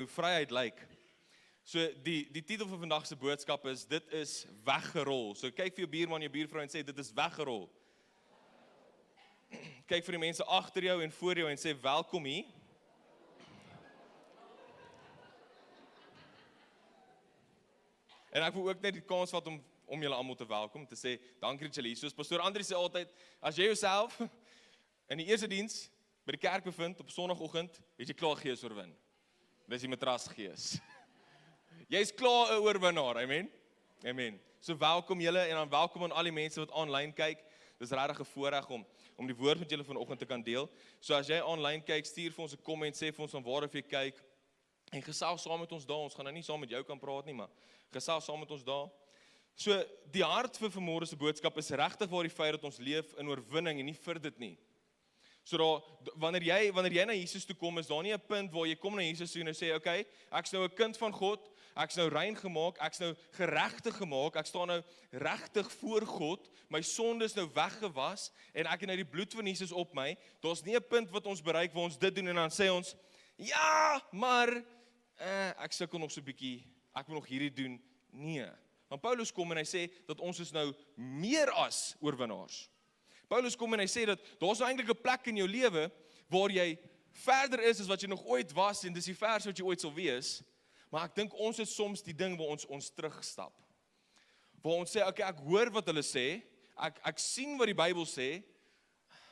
hoe vryheid lyk. So die titel van vandag se boodskap is, dit is weggerol. So kyk vir jou buurman, jou buurvrou en sê, dit is weggerol. Kyk vir die mense agter jou en voor jou en sê, welkom hier. En ek wil ook net die kans vat om julle almal te welkom, te sê, dankie dat julle hier is. Soos pastoor Andri sê altyd, as jy jouself in die eerste diens by die kerk bevind op Sondagoggend, het jy klaar gees oorwin. Dis die matrasgees. Jy's klaar 'n oorwinnaar, amen? Amen. So welkom julle en dan welkom aan al die mense wat online kyk. Dis regtig 'n voorreg om die woord met julle vanoggend te kan deel. So as jy online kyk, stuur vir ons 'n comment, sê vir ons van waar af jy kyk en gesels saam met ons daar. Ons gaan nou nie saam met jou kan praat nie, maar gesels saam met ons daar. So die hart vir vanmôre se boodskap is regtig waar die feit dat ons leef in oorwinning en nie vir dit nie. So wanneer jy na Jesus toe kom, is daar nie 'n punt waar jy kom na Jesus toe en sê, okay, ek's nou 'n kind van God, ek's nou rein gemaak, ek's nou geregtig gemaak, ek staan nou regtig voor God, my sonde is nou weggewas en ek het nou die bloed van Jesus op my. Daar's nie 'n punt wat ons bereik waar ons dit doen en dan sê ons, ja, maar ek sukkel nog so 'n bietjie, ek wil nog hierdie doen. Nee. Want Paulus kom en hy sê dat ons is nou meer as oorwinnaars. Paulus kom en hy sê dat daar's nou eintlik 'n plek in jou lewe waar jy verder is as wat jy nog ooit was en dis die vers wat jy ooit sal wees. Maar ek dink ons is soms die ding waar ons terugstap. Waar ons sê, okay, ek hoor wat hulle sê, ek sien wat die Bybel sê,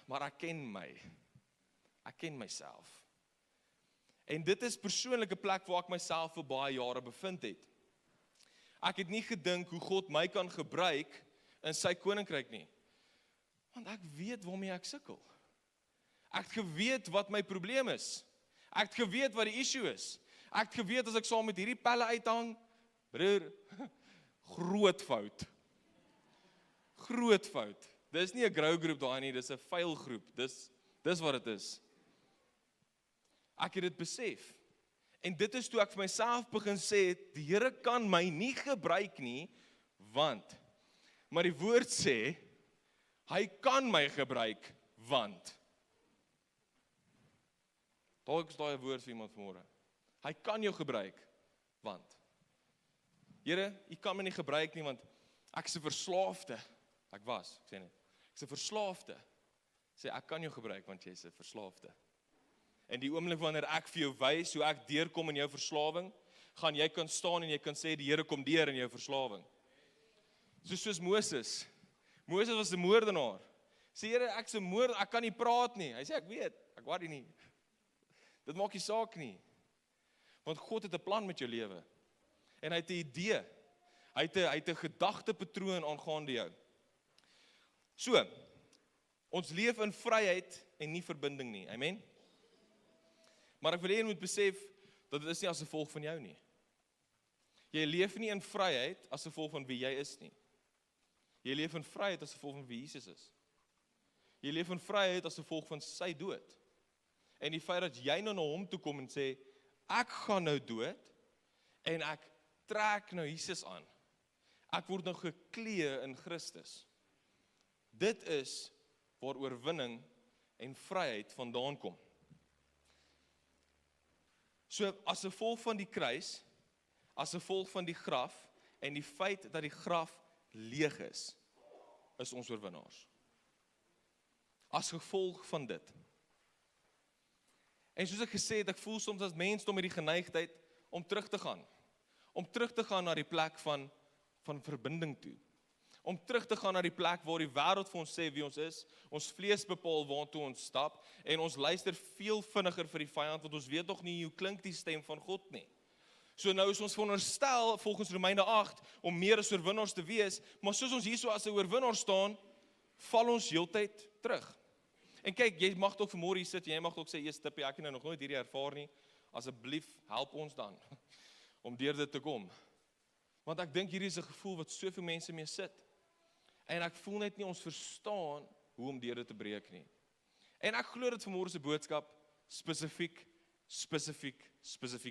maar ek ken my. Ek ken myself. En dit is persoonlike plek waar ek myself vir baie jare bevind het. Ek het nie gedink hoe God my kan gebruik in sy koninkryk nie. Want ek weet waarmee ek sukkel. Ek het geweet wat my probleem is. Ek het geweet wat die issue is. Ek het geweet as ek saam met hierdie pelle uithang, broer, groot fout. Groot fout. Dis nie 'n grow groep daai nie, dis 'n fail groep. Dis wat dit is. Ek het dit besef. En dit is toe ek vir myself begin sê, die Here kan my nie gebruik nie, want, maar die woord sê, hy kan my gebruik, want. Dalk is daai 'n woord vir iemand vanmôre. Hy kan jou gebruik, want. Here, U kan my nie gebruik nie, want ek is 'n verslaafde. Ek sê net, ek is 'n verslaafde. Sê, ek kan jou gebruik, want jy is 'n verslaafde. En die oomblik wanneer ek vir jou wys hoe ek deurkom in jou verslawing, gaan jy kan staan en jy kan sê, die Here kom deur in jou verslawing. Soos Moses. Moses was 'n moordenaar. Sê, Here, ek's 'n moordenaar, ek kan nie praat nie. Hy sê, ek weet, ek worry nie. Dit maak nie saak nie. Want God het 'n plan met jou lewe. En hy het 'n idee. Hy het 'n gedagtepatroon aangaande jou. So, ons leef in vryheid en nie verbinding nie. Amen. Maar ek wil hê jy moet besef dat dit is nie as gevolg van jou nie. Jy leef nie in vryheid as gevolg van wie jy is nie. Jy leef in vryheid as gevolg van wie Jesus is. Jy leef in vryheid as gevolg van sy dood. En die feit dat jy nou na hom toe kom en sê, ek gaan nou dood en ek trek nou Jesus aan. Ek word nou geklee in Christus. Dit is waar oorwinning en vryheid vandaan kom. So as gevolg van die kruis, as gevolg van die graf en die feit dat die graf leeg is ons oorwinnaars. As gevolg van dit. En soos ek gesê het, ek voel soms as mens met die geneigtheid om terug te gaan. Om terug te gaan na die plek van verbinding toe. Om terug te gaan na die plek waar die wêreld vir ons sê wie ons is, ons vlees bepaal waartoe ons stap, en ons luister veel vinniger vir die vyand, want ons weet nog nie hoe klink die stem van God nie. So nou is ons veronderstel, volgens Romeine 8, om meer as oorwinnaars te wees, maar soos ons hier so as 'n oorwinnaar staan, val ons heeltyd terug. En kyk, jy mag dalk vanmôre hier sit, jy mag dalk sê, eers tippie, ek het nou nog nooit hierdie ervaar nie, asseblief, help ons dan, om deur dit te kom. Want ek dink hierdie is 'n gevoel wat soveel mense mee sit. En ek voel net nie ons verstaan hoe om deur dit te breek nie. En ek glo dat vanmôre se boodskap spesifiek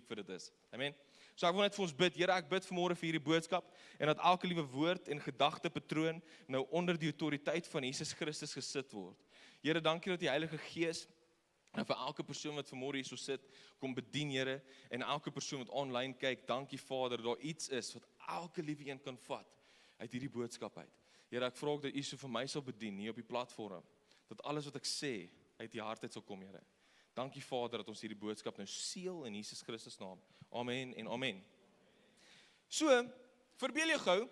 vir dit is. Amen. So ek wil net vir ons bid, Here, ek bid vanmôre vir hierdie boodskap en dat elke liewe woord en gedagtepatroon nou onder die autoriteit van Jesus Christus gesit word. Here, dankie dat die Heilige Gees En vir elke persoon wat vanmôre hier so sit, kom bedien Here, en elke persoon wat online kyk, dankie Vader, daar iets is wat elke liewe een kan vat uit hierdie boodskap uit. Here, ek vra ook dat U so vir my sal bedien hier op die platform, dat alles wat ek sê uit die hart uit sal kom, Here. Dankie Vader dat ons hierdie boodskap nou seël in Jesus Christus naam. Amen en amen. So, verbeel jou gou,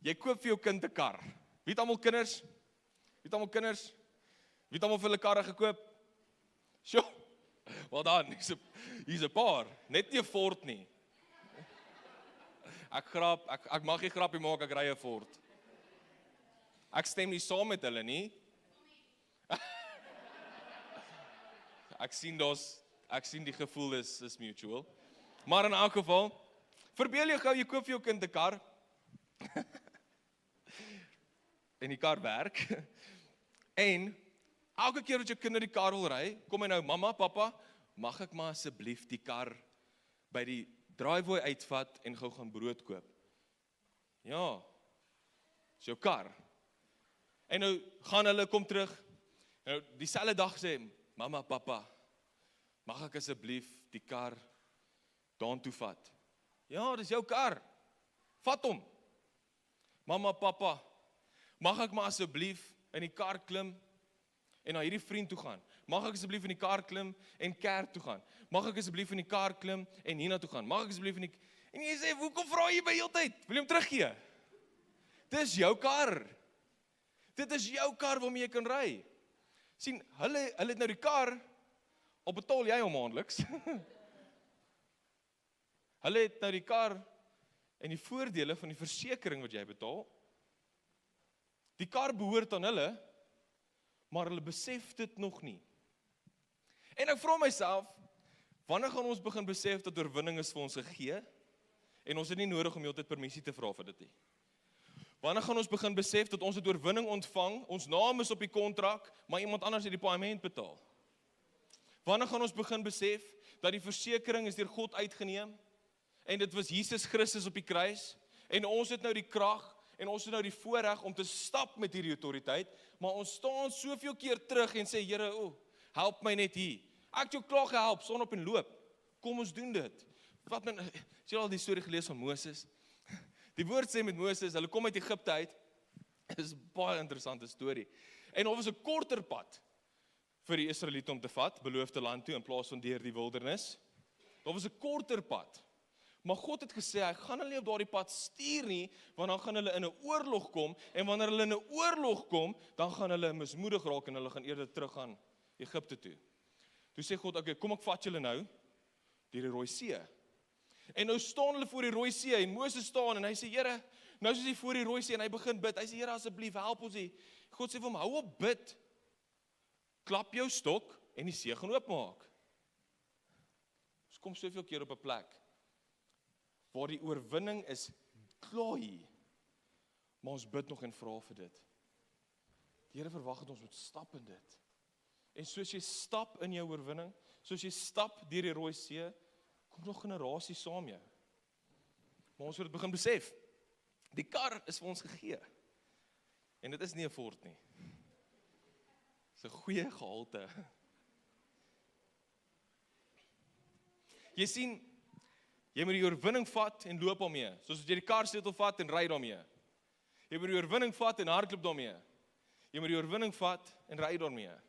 jy koop vir jou kind 'n kar. Wie het almal kinders? Wie het almal kinders? Wie het almal vir hulle karre gekoop? Sjoe, wel dan, hier's 'n paar, net nie 'n Ford nie. Ek mag nie grappie maak, ek ry 'n Ford. Ek stem nie saam met hulle nie. Ek sien die gevoel is mutual. Maar in elk geval, verbeel jou gou, jy koop vir jou kind 'n kar. En die kar werk. En elke keer wat jou kind die kar wil ry, kom hy nou, mamma, papa, mag ek maar asseblief die kar by die driveway uitvat en gou gaan brood koop? Ja, is jou kar. En nou gaan hulle, kom terug, nou dieselfde dag sê, mamma, papa, mag ek asseblief die kar daartoe vat? Ja, dis jou kar, vat hom. Mamma, papa, mag ek maar asseblief in die kar klim en na hierdie vriend toe gaan? Mag ek asseblief in die kar klim en kerk toe gaan? Mag ek asseblief in die kar klim en hierna toe gaan? Mag ek asseblief in die... En jy sê, hoekom vra jy my heeltyd? Wil jy hom teruggee? Dis jou kar. Dit is jou kar waarmee jy kan ry. Sien, hulle het nou die kar, al betaal jy hom maandeliks. Hulle het nou die kar en die voordele van die versekering wat jy betaal. Die kar behoort aan hulle, maar hulle besef dit nog nie. En ek vra myself, wanneer gaan ons begin besef dat oorwinning is vir ons gegee, en ons het nie nodig om heeltyd permissie te vra vir dit nie. Wanneer gaan ons begin besef dat ons het oorwinning ontvang, ons naam is op die kontrak, maar iemand anders het die paaiement betaal? Wanneer gaan ons begin besef dat die versekering is deur God uitgeneem, en dit was Jesus Christus op die kruis, en ons het nou die krag, en ons het nou die voorreg om te stap met hierdie autoriteit, maar ons staan soveel keer terug en sê, Here, help my net hier. Ek het jou klaar gehelp, staan op en loop. Kom ons doen dit. Wat men, het jy al die storie gelees van Moses? Die woord sê met Moses, hulle kom uit Egipte uit. Dit is 'n baie interessante storie. En daar was 'n korter pad vir die Israeliete om te vat, beloofde land toe, in plaas van deur die wildernis. Daar was 'n korter pad. Maar God het gesê, hy gaan hulle nie op daardie pad stuur nie, want dan gaan hulle in 'n oorlog kom, en wanneer hulle in 'n oorlog kom, dan gaan hulle mismoedig raak, en hulle gaan eerder terug gaan Egipte toe. Toe sê God, okay, kom ek vat julle nou, deur die Rooi See. En nou staan hulle voor die Rooi See, en Moses staan, en hy sê, Here, nou is hy voor die Rooi See, en hy begin bid, hy sê, Here, asseblief, help ons hier. God sê vir hom, hou op bid, klap jou stok, en die see gaan oopmaak. Ons kom soveel keer op 'n plek, waar die oorwinning is klaar hier, maar ons bid nog en vra vir dit. Die Here verwag dat ons moet stap in dit. En soos jy stap in jou oorwinning, soos jy stap deur die Rooi See, kom nog generasies saam jou. Maar ons moet dit begin besef. Die kar is vir ons gegee. En dit is nie 'n Ford nie. Dit is 'n goeie gehalte. Jy sien, jy moet die oorwinning vat en loop daarmee. Soos as jy die karsleutel vat en ry daarmee. Jy moet die oorwinning vat en hardloop daarmee. Jy moet die oorwinning vat en ry daarmee.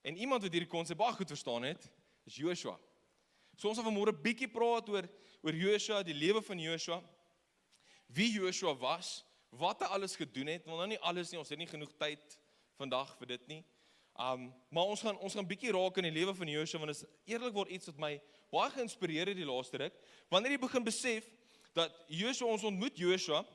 En iemand wat hierdie konsep baie goed verstaan het, is Joshua. So ons gaan vanmôre 'n bietjie praat oor Joshua, die lewe van Joshua. Wie Joshua was, wat hy alles gedoen het. Want nou nie alles nie, ons het nie genoeg tyd vandag vir dit nie. Maar ons gaan bietjie raak in die lewe van Joshua, want dit is eerlikwaar iets wat my baie geïnspireer het die laaste ruk. Wanneer jy begin besef dat Joshua, ons ontmoet Joshua,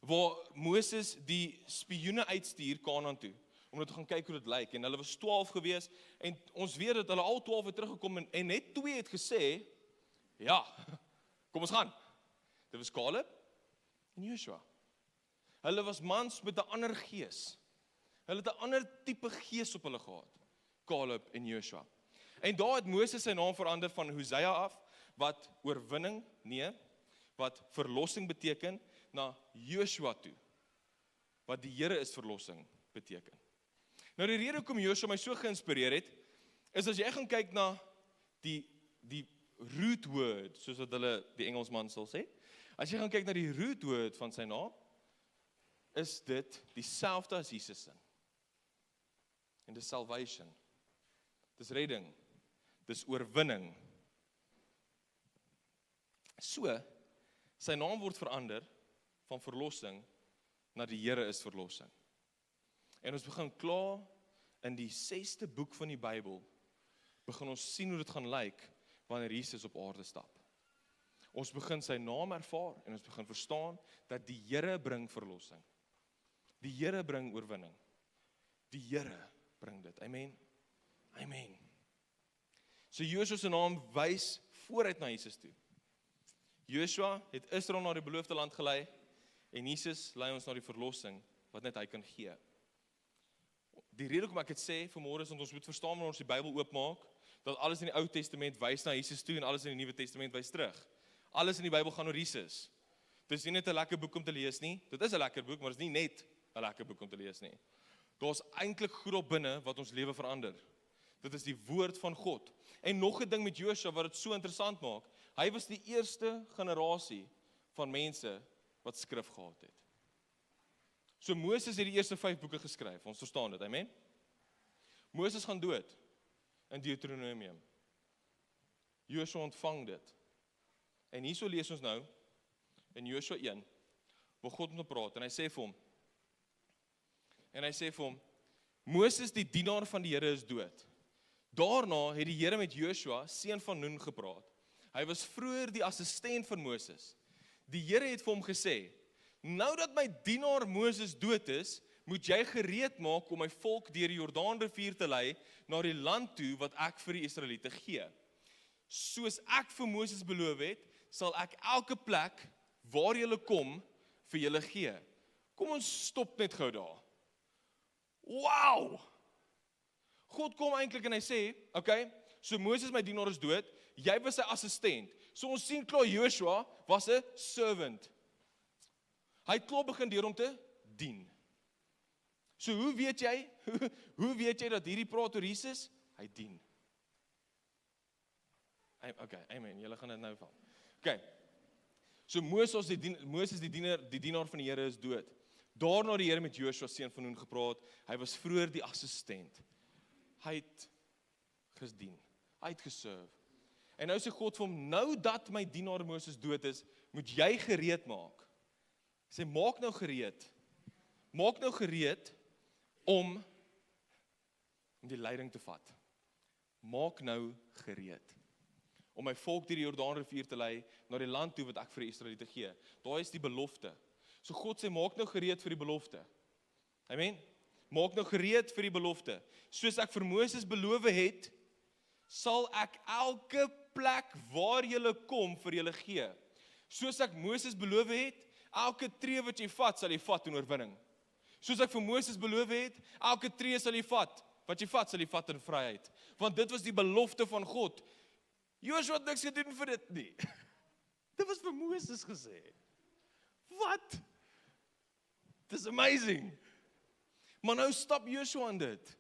waar Moses die spioene uitstuur Kanaan toe, om net te gaan kyk hoe dit lyk, en hulle was 12 gewees, en ons weet dat hulle al 12 het teruggekom, en net 2 het gesê, ja, kom ons gaan. Dit was Caleb en Joshua. Hulle was mans met 'n ander gees. Hulle het 'n ander tipe gees op hulle gehad, Caleb en Joshua. En daar het Moses sy naam verander van Hosea af, wat oorwinning, wat verlossing beteken, na Joshua toe, wat die Here is verlossing beteken. Nou die rede hoekom Joshua my so geïnspireer het, is as jy gaan kyk na die root word, soos wat hulle die Engelsman sal sê, as jy gaan kyk na die root word van sy naam, is dit dieselfde as Jesus se. En dis salvation. Dis redding. Dis oorwinning. So, sy naam word verander van verlossing na die Here is verlossing. En ons begin klaar in die 6de boek van die Bybel, begin ons sien hoe dit gaan lyk wanneer Jesus op aarde stap. Ons begin sy naam ervaar en ons begin verstaan dat die Here bring verlossing. Die Here bring oorwinning. Die Here bring dit. Amen. Amen. So Joshua se naam wys vooruit na Jesus toe. Joshua het Israel na die beloofde land gelei en Jesus lei ons na die verlossing wat net hy kan gee. Die rede hoekom ek dit sê vanmôre is dat ons moet verstaan wanneer ons die Bybel oopmaak, dat alles in die Ou Testament wys na Jesus toe en alles in die Nuwe Testament wys terug. Alles in die Bybel gaan oor Jesus. Dit is nie net 'n lekker boek om te lees nie. Dit is 'n lekker boek, maar dit is nie net 'n lekker boek om te lees nie. Daar's eintlik goed op binne wat ons lewe verander. Dit is die woord van God. En nog 'n ding met Joshua wat dit so interessant maak. Hy was die eerste generasie van mense wat skrif gehad het. So Moses het die eerste 5 boeke geskryf. Ons verstaan dit, amen. Moses gaan dood in Deuteronomium. Joshua ontvang dit. En hierso lees ons nou in Joshua 1, waar God met hom praat en hy sê vir hom, Moses die dienaar van die Here is dood. Daarna het die Here met Joshua, seun van Nun, gepraat. Hy was vroeër die assistent van Moses. Die Here het vir hom gesê, nou dat my dienaar Moses dood is, moet jy gereed maak om my volk deur die Jordaanrivier te lei na die land toe wat ek vir die Israeliete gee. Soos ek vir Moses beloof het, sal ek elke plek waar julle kom vir julle gee. Kom ons stop net gou daar. Wow! God kom eintlik en hy sê, okay, so Moses my dienaar is dood, jy was sy assistent. So ons sien klaar Joshua was 'n servant. Hy het klaar begin deur om te dien. So hoe weet jy dat hierdie praat oor Jesus? Hy dien. Okay, amen, julle gaan dit nou val. Okay, so Moses die dienaar van die Here is dood. Daarna die Here met Joshua seun van Nun gepraat, hy was vroeër die assistent. Hy het gedien, hy het geserve. En nou sê God vir hom, nou dat my dienaar Moses dood is, moet jy gereed maak. Hy sê, maak nou gereed om die leiding te vat. Maak nou gereed om my volk deur die Jordaanrivier te lei na die land toe wat ek vir die Israeliete gee. Daar is die belofte. So God sê, maak nou gereed vir die belofte. Amen. Maak nou gereed vir die belofte. Soos ek vir Moses beloof het, sal ek elke plek waar julle kom vir julle gee. Soos ek Moses beloof het, elke tree wat jy vat, sal jy vat in oorwinning. Soos ek vir Moses beloof het, elke tree sal jy vat. Wat jy vat, sal jy vat in vryheid. Want dit was die belofte van God. Joshua het niks gedoen vir dit nie. Dit was vir Moses gesê. Wat? This is amazing. Maar nou stap Joshua in dit.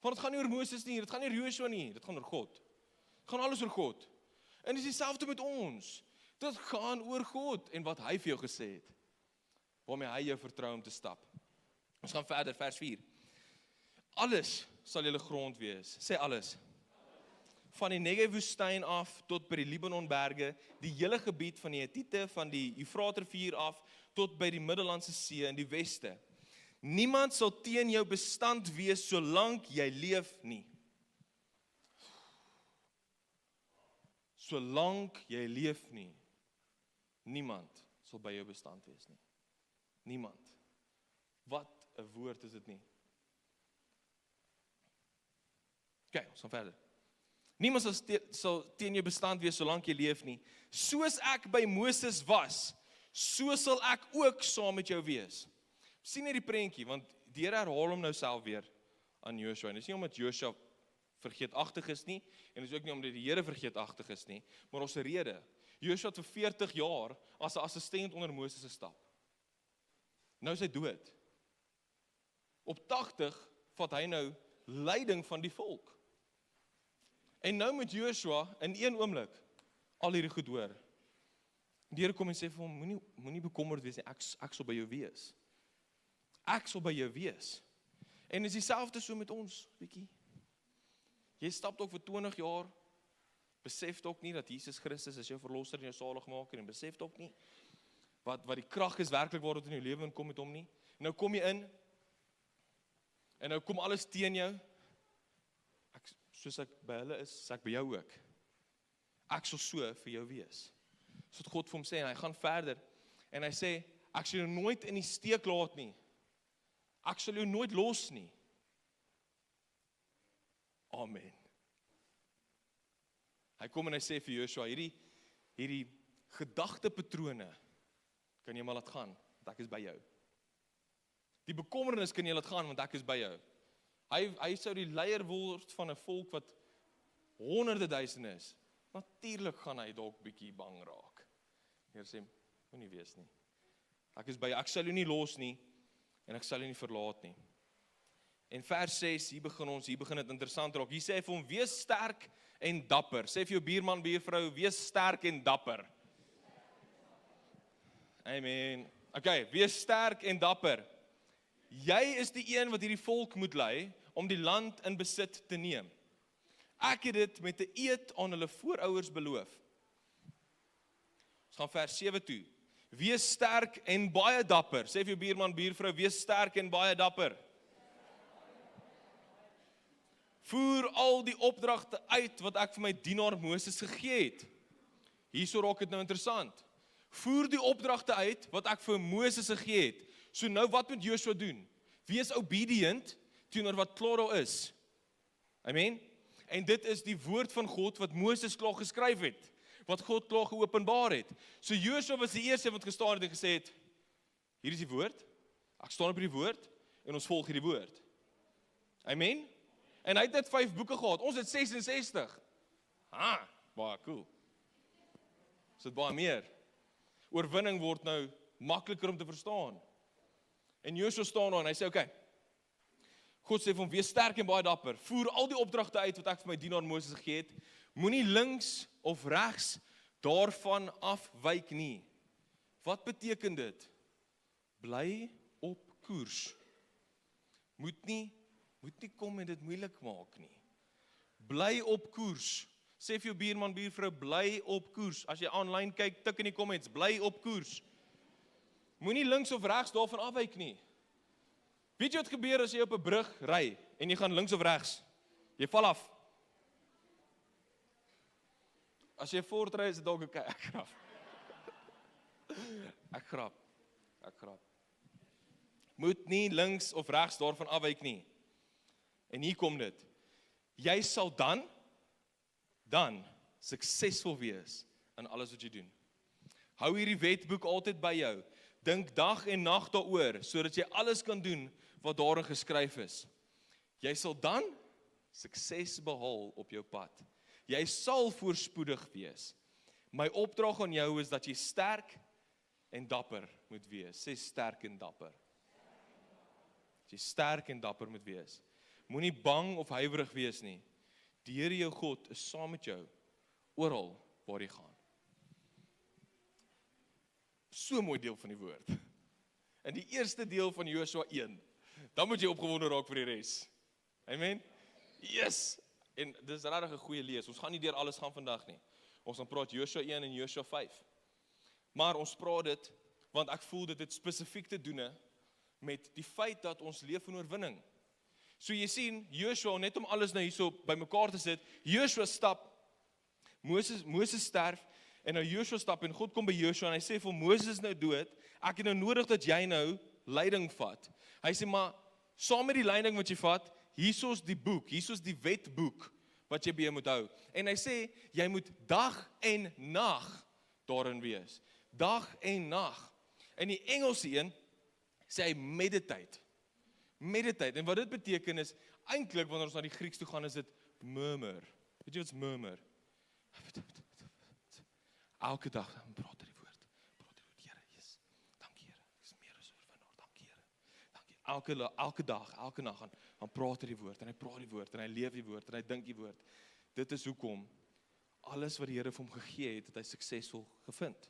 Want dit gaan nie oor Moses nie, dit gaan nie oor Joshua nie, dit gaan oor God. Dit gaan alles oor God. En dit is dieselfde met ons. Dit gaan oor God en wat hy vir jou gesê het. Waarmee hy jou vertrou om te stap. Ons gaan verder, vers 4. Alles sal julle grond wees. Sê alles. Van die Negev-woestyn af tot by die Libanonberge, die hele gebied van die Hetiete, van die Eufraatrivier af, tot by die Middellandse See in die weste. Niemand sal teen jou bestand wees, solank jy leef nie. Solank jy leef nie. Niemand sal by jou bestand wees nie. Niemand. Wat 'n woord is dit nie. Okay, ons gaan verder. Niemand sal teen jou bestand wees solank jy leef nie. Soos ek by Moses was, so sal ek ook saam met jou wees. Sien net die prentjie, want die Here herhaal hom nou self weer aan Joshua. En dit is nie omdat Joshua vergeetagtig is nie, en dit is ook nie omdat die Here vergeetagtig is nie, maar ons 'n rede. Joshua het vir 40 jaar as 'n assistent onder Moses gestap. Nou is hy dood. Op 80 vat hy nou leiding van die volk. En nou moet Joshua in een oomblik al hierdie goed hoor. Die Here kom en sê vir hom, moenie bekommerd wees nie, ek sal by jou wees. Ek sal by jou wees. En is dieselfde so met ons, bietjie. Jy stap dalk vir 20 jaar, besef dalk nie dat Jesus Christus is jou verlosser en jou saligmaker, en besef dalk nie wat die krag is werklik waar dit in jou lewe inkom met hom nie. En nou kom jy in, en nou kom alles teen jou. Soos ek by hulle is, sê ek by jou ook. Ek sal so vir jou wees. So wat God vir hom sê, en hy gaan verder, en hy sê, ek sal jou nooit in die steek laat nie. Ek sal jou nooit los nie. Amen. Hy kom en hy sê vir Joshua, hierdie gedagtepatrone kan jy maar laat gaan, want ek is by jou. Die bekommernis kan jy laat gaan, want ek is by jou. Hy sou die leier word van 'n volk wat honderde duisende is. Natuurlik gaan hy dalk bietjie bang raak. Heer sê, moenie wees nie. Ek is by jou, ek sal jou nie los nie, en ek sal jou nie verlaat nie. En vers 6, hier begin dit interessant raak. Hier sê hy vir hom, wees sterk en dapper. Sê vir jou buurman, buurvrou, wees sterk en dapper. Amen. Okay, wees sterk en dapper. Jy is die een wat hierdie volk moet lei, om die land in besit te neem. Ek het dit met 'n eed aan hulle voorouers beloof. Ons gaan vers 7 toe. Wees sterk en baie dapper. Sê vir jou buurman, buurvrou, wees sterk en baie dapper. Voer al die opdragte uit wat ek vir my dienaar Moses gegee het. Hierso raak dit nou interessant. Voer die opdragte uit wat ek vir Moses gegee het. So nou wat moet Joshua doen? Wees obedient teenoor wat klaar daar is. Amen. En dit is die woord van God wat Moses klaar geskryf het. Wat God klaar geopenbaar het. So Joshua was die eerste wat gestaan het en gesê het, hier is die woord, ek staan op die woord, en ons volg hierdie woord. Amen? En hy het net 5 boeke gehad, ons het 66. Baie cool. Ons het baie meer. Oorwinning word nou makliker om te verstaan. En Joshua staan daar en hy sê, okay, God sê vir hom, wees sterk en baie dapper, voer al die opdragte uit wat ek vir my dienaar Moses gegee het, moenie links of regs daarvan afwyk nie. Wat beteken dit? Bly op koers. Moet nie kom en dit moeilik maak nie. Bly op koers. Sê vir jou buurman, buurvrou, bly op koers. As jy online kyk, tik in die comments, bly op koers. Moenie links of regs daarvan afwyk nie. Weet jy wat gebeur as jy op 'n brug ry en jy gaan links of regs? Jy val af. As jy voortry is dit dalk okay, ek grap. Moet nie links of regs daarvan afwyk nie. En hier kom dit. Jy sal dan suksesvol wees in alles wat jy doen. Hou hierdie wetboek altyd by jou. Dink dag en nag daaroor, sodat jy alles kan doen wat daarin geskryf is. Jy sal dan sukses behaal op jou pad. Jy sal voorspoedig wees. My opdrag aan jou is dat jy sterk en dapper moet wees. Sê sterk en dapper. Dat jy sterk en dapper moet wees. Moenie bang of huiwerig wees nie. Die Here jou God is saam met jou oral waar jy gaan. So mooi deel van die woord. In die eerste deel van Joshua 1, dan moet jy opgewonde raak vir die res. Amen. Yes. En dis regtig 'n goeie lees. Ons gaan nie deur alles gaan vandag nie. Ons gaan praat Joshua 1 en Joshua 5. Maar ons praat dit want ek voel dit het spesifiek te doen met die feit dat ons leef in oorwinning. So jy sien, Joshua, net om alles nou hierso bymekaar te sit, Joshua stap, Moses sterf, en nou Joshua stap, en God kom by Joshua, en hy sê vir Moses is nou dood, ek het nou nodig dat jy nou leiding vat. Hy sê, maar, saam met die leiding wat jy vat, hierso is die boek, hierso is die wetboek, wat jy by jou moet hou. En hy sê, jy moet dag en nag daarin wees. Dag en nag. In die Engelse een, sê hy meditate. Meditate, en wat dit beteken is, eintlik wanneer ons na die Grieks toe gaan, is dit murmur. Weet jy wat is murmur? Elke dag, praat die woord, Here, yes, dankie Here, ek is meer as oorwinnaar, dankie Here, dankie, elke dag, elke nag, dan praat hy die woord, en hy praat die woord, en hy leef die woord, en hy dink die woord. Dit is hoekom, alles wat die Here vir hom gegee het, het hy suksesvol gevind.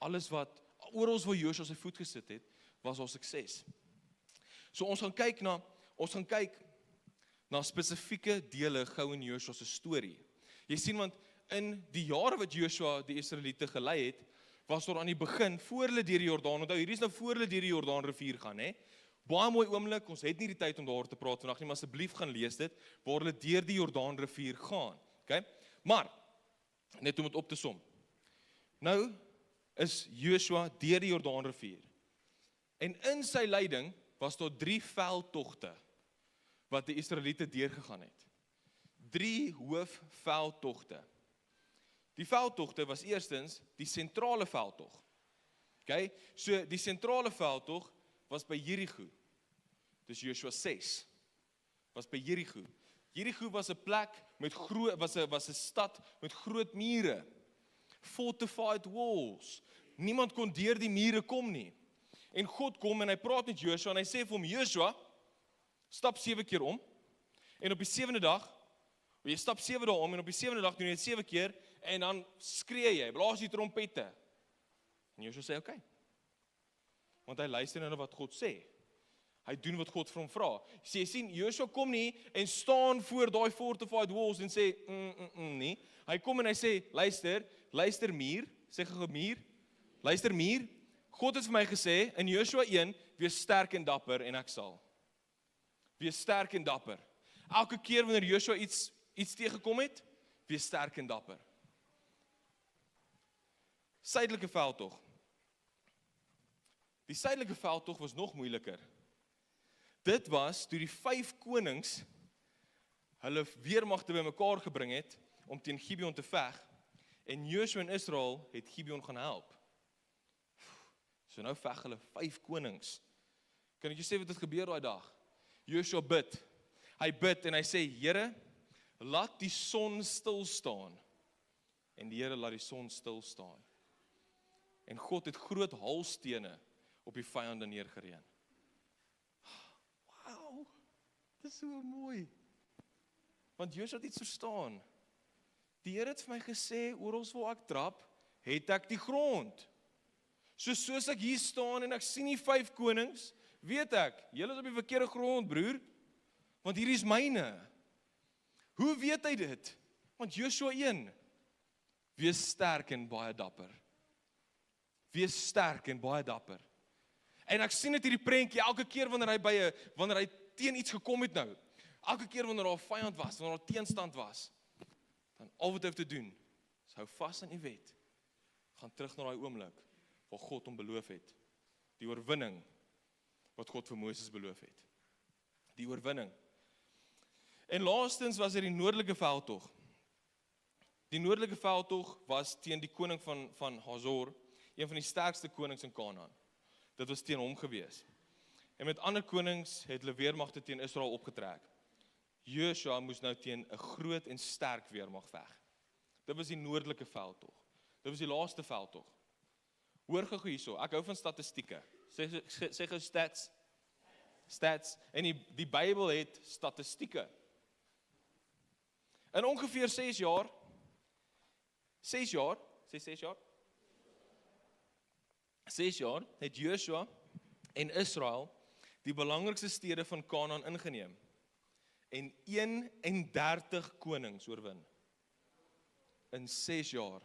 Alles wat, oral waar Joshua sy voet gesit het, was al sukses. So ons gaan kyk na spesifieke dele gou in Joshua se storie. Jy sien, want in die jare wat Joshua die Israeliete gelei het, was daar aan die begin, voor hulle deur die Jordaan, onthou, hierdie is nou voor hulle deur die Jordaan rivier gaan, hè? Baie mooi oomblik, ons het nie die tyd om daar te praat vandag nie, maar asseblief gaan lees dit, waar hulle deur die Jordaan rivier gaan, okay? Maar, net om dit op te som, nou is Joshua deur die Jordaan rivier, en in sy leiding was daar 3 veldtogte, wat die Israeliete deurgegaan het. 3 hoofveldtogte. Die veldtogte was eerstens die sentrale veldtog. Okay? So die sentrale veldtog was by Jericho. Dis Joshua 6. Was by Jericho. Jericho was 'n plek met was 'n stad met groot mure. Fortified walls. Niemand kon deur die mure kom nie. En God kom en hy praat met Joshua en hy sê vir hom, Joshua, stap 7 keer om. En op die 7de dag, jy stap 7 dae om en op die 7de dag doen jy dit 7 keer en dan skree jy, blaas die trompette. En Joshua sê, okay. Want hy luister na wat God sê. Hy doen wat God vir hom vra. Jy sien, Joshua kom nie en staan voor daai fortified walls en sê, nie. Hy kom en hy sê, luister muur, sê gou muur, luister muur, God het vir my gesê, in Joshua 1, wees sterk en dapper en ek sal. Wees sterk en dapper. Elke keer wanneer Joshua iets teëgekom het, wees sterk en dapper. Suidelike veldtog. Die suidelike veldtog was nog moeiliker. Dit was toe die 5 konings hulle weermagte bymekaar gebring het om teen Gibeon te veg en Joshua en Israel het Gibeon gaan help. So nou veg hulle 5 konings. Kan ek jou sê wat het gebeur daai dag? Joshua bid. Hy bid en hy sê, Here, laat die son stil staan. En die Here laat die son stil staan. En God het groot haalstene op die vyande neergereën. Wow, dit is so mooi. Want Joshua het iets verstaan. Die Here het vir my gesê, oral waar ek trap, het ek die grond. Soos ek hier staan en ek sien die 5 konings, weet ek, julle is op die verkeerde grond, broer, want hierdie is myne. Hoe weet hy dit? Want Joshua 1, wees sterk en baie dapper. Wees sterk en baie dapper. En ek sien dit hierdie prentjie, elke keer wanneer hy teen iets gekom het nou, elke keer wanneer daar 'n vyand was, wanneer daar teenstand was, dan al wat hy hoef te doen, is hou vas aan die wet, gaan terug na daai oomblik, waar God hom beloof het, die oorwinning, wat God vir Moses beloof het. Die oorwinning. En laastens was die noordelike veldtog. Die noordelike veldtog was teen die koning van Hazor, een van die sterkste konings in Kanaan. Dit was teen hom gewees. En met ander konings het hulle weermagte teen Israel opgetrek. Joshua moes nou teen 'n groot en sterk weermag veg. Dit was die noordelike veldtog. Dit was die laaste veldtog. Hoor gou hierso, ek hou van statistieke. Sê gou stats. Stats. En die Bybel het statistieke. In ongeveer 6 jaar, sê 6 jaar, het Joshua en Israel die belangrikste stede van Kanaan ingeneem en 31 konings oorwin. In 6 jaar.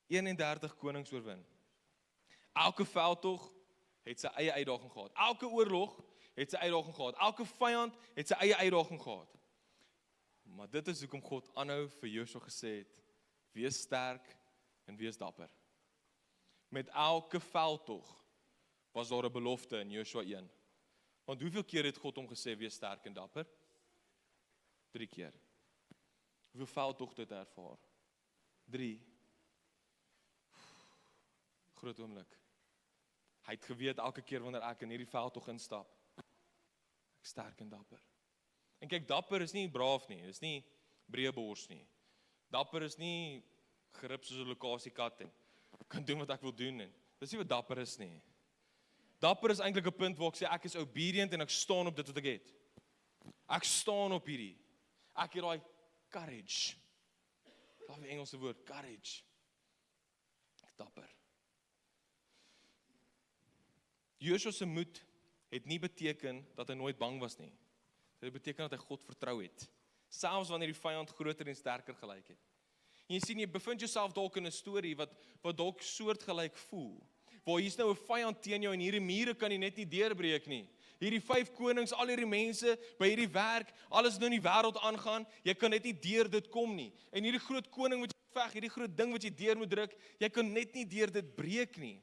31 konings oorwin. Elke veldtog het sy eie uitdaging gehad. Elke oorlog het sy uitdaging gehad. Elke vyand het sy eie uitdaging gehad. Maar dit is hoekom God aanhou vir Joshua gesê het, wees sterk en wees dapper. Met elke veldtog was daar 'n belofte in Joshua 1. Want hoeveel keer het God hom gesê, wees sterk en dapper? 3 keer. Hoeveel veldtogte het hy ervaar? 3. Groot oomblik. Hy het geweet elke keer wanneer ek in hierdie veldtog instap, ek sterk en dapper. En kyk, dapper is nie braaf nie, is nie breëbors nie. Dapper is nie gerip soos 'n lokasiekat en kan doen wat ek wil doen en Dis nie wat dapper is nie. Dapper is eintlik 'n punt waar ek sê ek is obedient en ek staan op dit wat ek het. Ek staan op hierdie. Ek het daai courage. Daai die Engelse woord, courage. Dapper. Joshua se moed het nie beteken dat hy nooit bang was nie. Dit beteken dat hy God vertrou het. Selfs wanneer die vyand groter en sterker gelyk het. En jy sien, jy bevind jouself dalk in 'n storie wat dalk soortgelyk voel. Waar hier's nou 'n vyand teen jou en hierdie mure kan jy net nie deurbreek nie. Hierdie 5 konings, al hierdie mense by hierdie werk, alles nou in die wêreld aangaan, jy kan net nie deur dit kom nie. En hierdie groot koning wat jy veg, hierdie groot ding wat jy deur moet druk, jy kan net nie deur dit breek nie.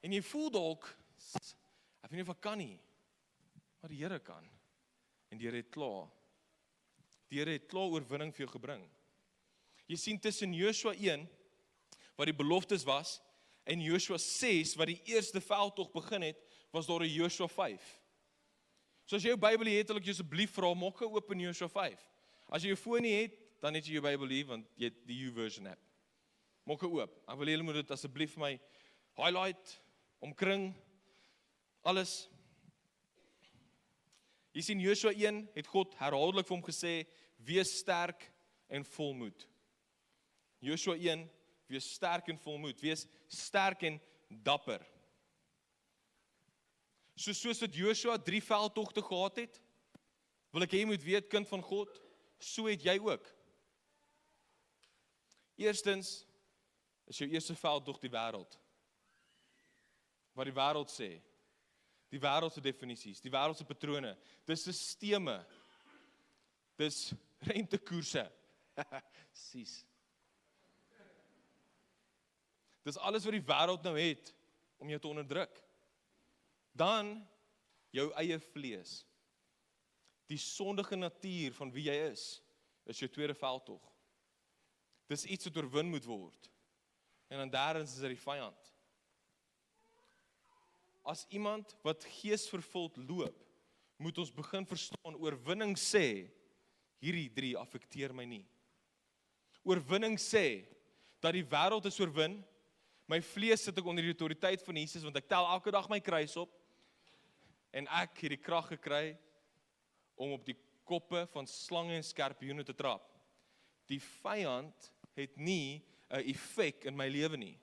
En jy voel dalk, ek weet nie of ek kan nie, maar die Here kan. En die Here het klaar. Die Here het klaar oorwinning vir jou gebring. Jy sien tussen Joshua 1, wat die beloftes was, en Joshua 6, wat die eerste veldtog begin het, was daar 'n Joshua 5. So as jy jou Bybel het, wil ek jou asseblief vra, maak oop in Joshua 5. As jy jou foon nie het, dan het jy jou Bybel hier, want jy het die YouVersion app. Maak oop. Ek wil julle moet dit asseblief vir my highlight, omkring, alles. Jy sien Joshua 1 het God herhaaldelik vir hom gesê, wees sterk en volmoed. Joshua 1, wees sterk en volmoed, wees sterk en dapper. Soos wat Joshua 3 veldtogte gehad het, wil ek hê jy moet weet, kind van God, so het jy ook. Eerstens is jou eerste veldtog die wêreld. Wat die wêreld sê, die wêreld se definisies, die wêreld se patrone, dis sisteme, dis rentekoerse, sies. Dis alles wat die wêreld nou het, om jou te onderdruk. Dan, jou eie vlees. Die sondige natuur van wie jy is jou tweede veldtog. Dis iets wat oorwin moet word. En dan derdens is dit die vyand. As iemand wat geesvervuld loop, moet ons begin verstaan, oorwinning sê, hierdie 3 affekteer my nie. Oorwinning sê, dat die wêreld is oorwin, my vlees sit ek onder die autoriteit van Jesus, want ek tel elke dag my kruis op, en ek het die krag gekry, om op die koppe van slange en skorpioene te trap. Die vyand het nie 'n effek in my lewe nie.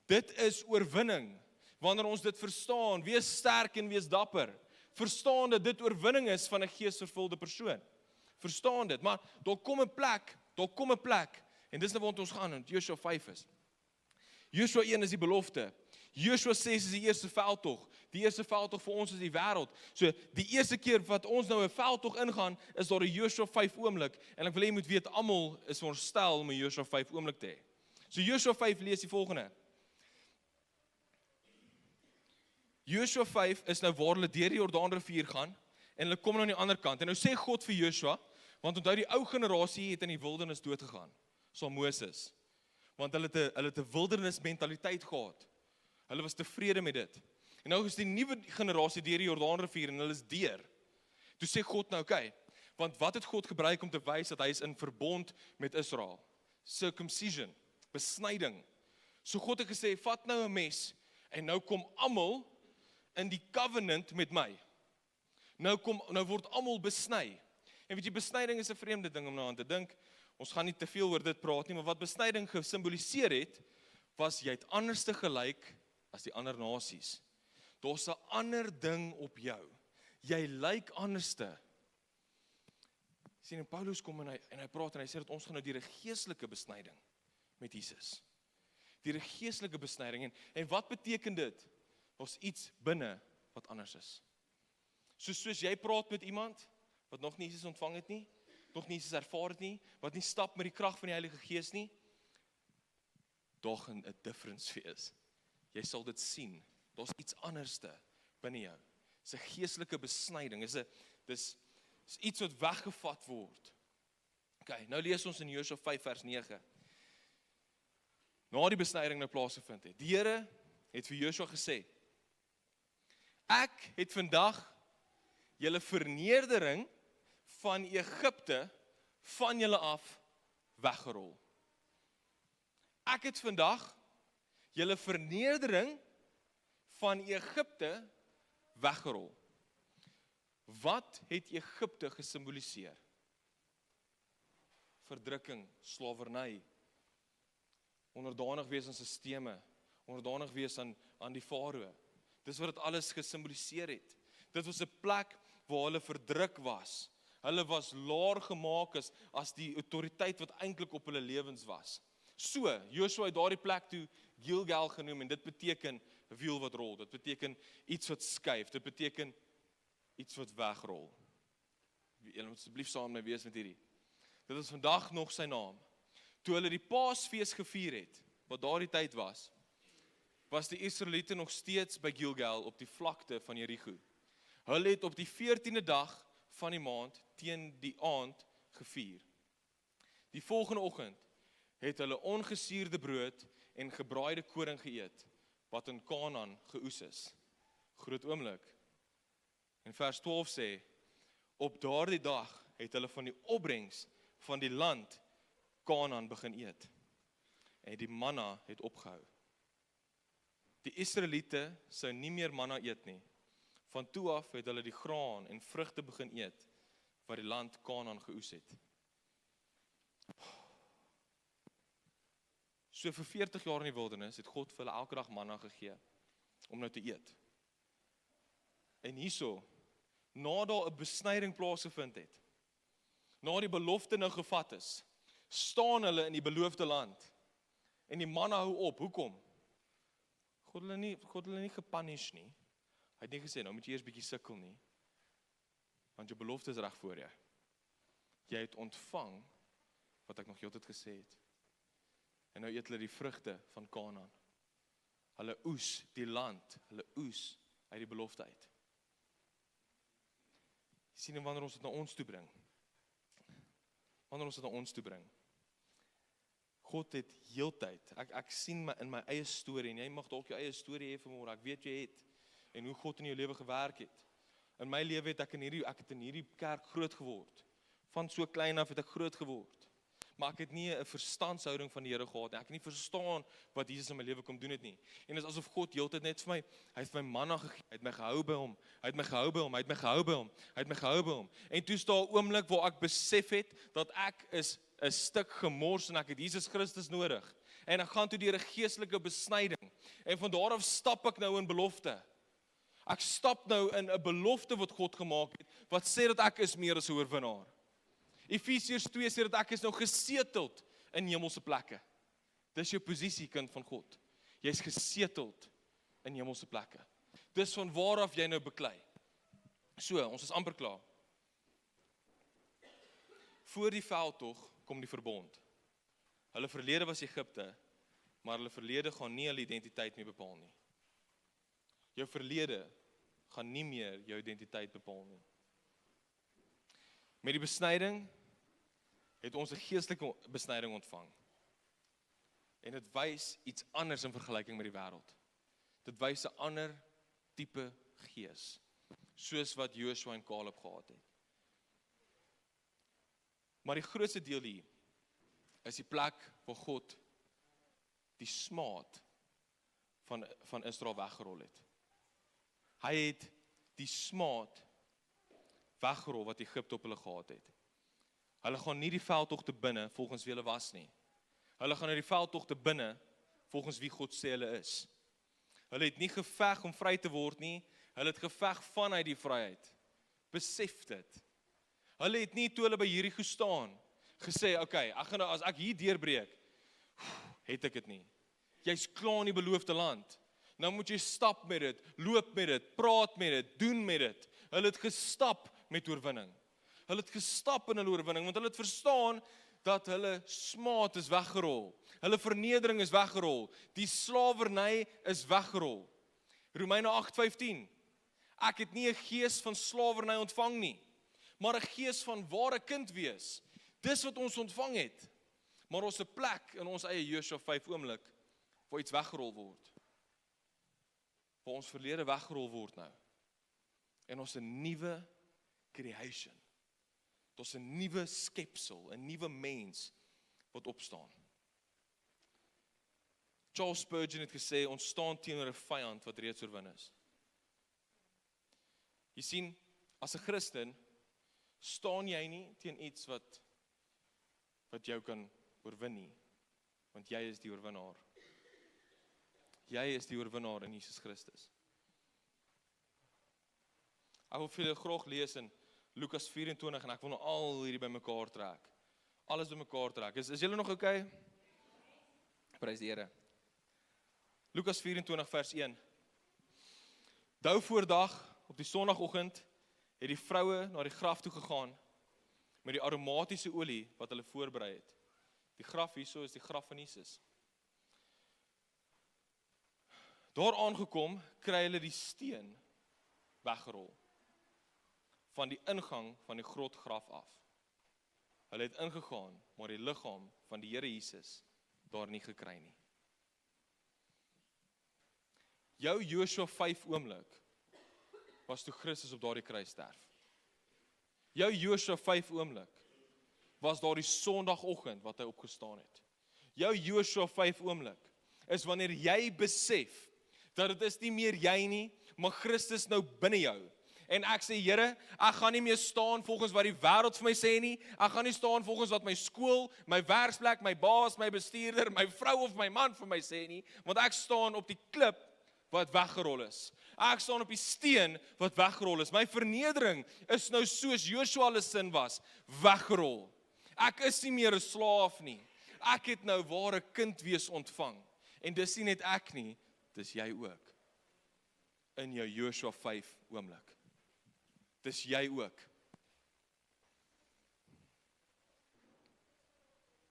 Dit is oorwinning. Wanneer ons dit verstaan, wees sterk en wees dapper. Verstaan dat dit oorwinning is van 'n geesvervulde persoon. Verstaan dit, maar daar kom 'n plek, en dis nou waar ons gaan, en Joshua 5 is. Joshua 1 is die belofte. Joshua 6 is die eerste veldtog. Die eerste veldtog vir ons is die wêreld. So, die eerste keer wat ons nou 'n veldtog ingaan, is daar 'n Joshua 5 oomblik, en ek wil hê jy moet weet, almal is veronderstel om 'n Joshua 5 oomblik te hê. So Joshua 5 lees die volgende. Joshua 5 is nou waar hulle deur die Jordaanrivier gaan, en hulle kom nou aan die ander kant. En nou sê God vir Joshua, want onthou die ou generasie het in die wildernis dood gegaan, saam Moses. Want hulle het 'n wildernis mentaliteit gehad. Hulle was tevrede met dit. En nou is die nuwe generasie deur die Jordaanrivier en hulle is deur. Toe sê God nou, okay, want wat het God gebruik om te wys dat hy is in verbond met Israel? Circumcision, besnyding. So God het gesê, vat nou 'n mes, en nou kom almal in die covenant met my. Nou word almal besny. En weet jy, besnyding is 'n vreemde ding om nou aan te dink. Ons gaan nie te veel oor dit praat nie, maar wat besnyding gesimboliseer het, was jy het anders te gelyk as die ander nasies. Daar's 'n ander ding op jou. Jy lyk anderste. Sien, en Paulus kom en hy praat en hy sê dat ons gaan nou deur 'n geestelike besnyding met Jesus. Deur 'n geestelike besnyding. En wat beteken dit? Daar's iets binne wat anders is. Soos jy praat met iemand wat nog nie Jesus ontvang het nie, nog nie Jesus ervaar het nie, wat nie stap met die krag van die Heilige Gees nie, daar gaan 'n difference wees. Jy sal dit sien. Daar's iets anderste binne jou. Dis 'n geestelike besnyding. Dis iets wat weggevat word. Okay, nou lees ons in Joshua 5 vers 9. Na die besnyding nou plaasgevind het. Die Here het vir Joshua gesê, ek het vandag julle vernedering van Egipte van julle af weggerol. Ek het vandag julle vernedering van Egipte weggerol. Wat het Egipte gesimboliseer? Verdrukking, slawerny, onderdanig wees aan sisteme, onderdanig wees aan die farao. Dis wat dit alles gesimboliseer het. Dit was 'n plek waar hulle verdruk was. Hulle was laer gemaak as die autoriteit wat eintlik op hulle lewens was. So, Joshua het daardie plek toe Gilgal genoem en dit beteken 'n wiel wat rol. Dit beteken iets wat skuif. Dit beteken iets wat wegrol. Julle moet asseblief saam met my wees met hierdie. Dit is vandag nog sy naam. Toe hulle die Paasfees gevier het, wat daardie tyd was die Israeliete nog steeds by Gilgal op die vlakte van Jericho. Hulle het op die 14de dag van die maand teen die aand gevier. Die volgende oggend het hulle ongesuurde brood en gebraaide koring geëet, wat in Kanaan geoes is. Groot oomblik. En vers 12 sê, op daardie dag het hulle van die opbrengs van die land Kanaan begin eet. En die manna het opgehou. Die Israeliete sou nie meer manna eet nie. Van toe af het hulle die graan en vrugte begin eet, wat die land Kanaan geoes het. So vir 40 jaar in die wildernis het God vir hulle elke dag manna gegee, om nou te eet. En hierso, na daar 'n besnyding plaasgevind het, na die belofte nou gevat is, staan hulle in die beloofde land, en die manna hou op. Hoekom? God hulle nie gepunish nie. Hy het nie gesê, nou moet jy eers bietjie sukkel nie, want jou belofte is reg voor jou. Jy het ontvang, wat ek nog heeltyd gesê het. En nou eet hulle die vrugte van Kanaan. Hulle oes die land, hulle oes uit die belofte uit. Sien jy wanneer ons dit na ons toe bring? God het heeltyd, ek sien in my eie storie, en jy mag dalk jou eie storie hê vanmôre, ek weet jy het, en hoe God in jou lewe gewerk het. In my lewe het ek het in hierdie kerk groot geword. Van so klein af het ek groot geword. Maar ek het nie 'n verstandshouding van die Here gehad nie. Ek het nie verstaan wat Jesus in my lewe kom doen het nie. En dit is asof God heeltyd net vir my, hy het my manna gegee, hy het my gehou by hom, hy het my gehou by hom, hy het my gehou by hom, hy het my gehou by hom. En toe staan 'n oomblik waar ek besef het dat ek is 'n stuk gemors en ek het Jesus Christus nodig. En ek gaan toe deur 'n geestelike besnyding. En van daar af stap ek nou in belofte. Ek stap nou in 'n belofte wat God gemaak het, wat sê dat ek is meer as 'n oorwinnaar. Efesiërs 2 sê dat ek is nou geseteld in hemelse plekke. Dis jou posisie, kind van God. Jy's geseteld in hemelse plekke. Dis van waar af jy nou beklei. So, ons is amper klaar. Voor die veldtog kom die verbond. Hulle verlede was Egipte, maar hulle verlede gaan nie hulle identiteit meer bepaal nie. Jou verlede gaan nie meer jou identiteit bepaal nie. Met die besnyding het ons 'n geestelike besnyding ontvang. En dit wys iets anders in vergelyking met die wêreld. Dit wys 'n ander tipe gees, soos wat Joshua en Caleb gehad het. Maar die grootste deel hier is die plek waar God die smaad van Israel weggerol het. Hy het die smaad weggerol wat Egipte op hulle gehad het. Hulle gaan nie die veldtogte binne volgens wie hulle was nie. Hulle gaan die veldtogte binne volgens wie God sê hulle is. Hulle het nie geveg om vry te word nie, hulle het geveg vanuit die vryheid. Besef dit. Hulle het nie toe hulle by Jericho staan gesê, okay, as ek hier deurbreek, het ek dit nie. Jy's klaar in die beloofde land. Nou moet jy stap met dit, loop met dit, praat met dit, doen met dit. Hulle het gestap met oorwinning. Hulle het gestap in hulle oorwinning, want hulle het verstaan dat hulle smaad is weggerol. Hulle vernedering is weggerol. Die slawerny is weggerol. Romeine 8:15. Ek het nie 'n gees van slawerny ontvang nie, maar 'n gees van ware kind wees. Dis wat ons ontvang het. Maar ons 'n plek in ons eie Joshua 5 oomblik waar iets weggerol word. Waar ons verlede weggerol word nou. En ons 'n nuwe creation. Ons 'n nuwe skepsel, 'n nuwe mens wat opstaan. Charles Spurgeon het gesê, ons staan teenoor 'n vyand wat reeds oorwin is. Jy sien, as 'n Christen, staan jy nie teen iets wat jou kan oorwin nie, want jy is die oorwinnaar. Jy is die oorwinnaar in Jesus Christus. Ek wil vir julle graag lees in Lukas 24 en ek wil nou al hierdie bymekaar trek. Alles bymekaar trek. Is julle nog okay? Prys die Here. Lukas 24 vers 1. Dou voordag op die sondagoggend het die vroue na die graf toe gegaan met die aromatiese olie wat hulle voorberei het. Die graf hierso is die graf van Jesus. Daar aangekom, kry hulle die steen weggerol van die ingang van die grotgraf af. Hulle het ingegaan, maar die liggaam van die Here Jesus daar nie gekry nie. Jou Joshua 5 oomblik was toe Christus op daardie kruis sterf. Jou Joshua 5 oomblik was daardie sondagoggend wat hy opgestaan het. Jou Joshua 5 oomblik is wanneer jy besef dat dit is nie meer jy nie, maar Christus nou binne jou. En ek sê, Here, ek gaan nie meer staan volgens wat die wêreld vir my sê nie. Ek gaan nie staan volgens wat my skool, my werksplek, my baas, my bestuurder, my vrou of my man vir my sê nie, want ek staan op die klip wat weggerol is. Ek staan op die steen wat weggerol is. My vernedering is nou soos Joshua se sin was, weggerol. Ek is nie meer 'n slaaf nie. Ek het nou ware kind wees ontvang. En dis nie net ek nie, dis jy ook. In jou Joshua 5 oomblik. Dis jy ook.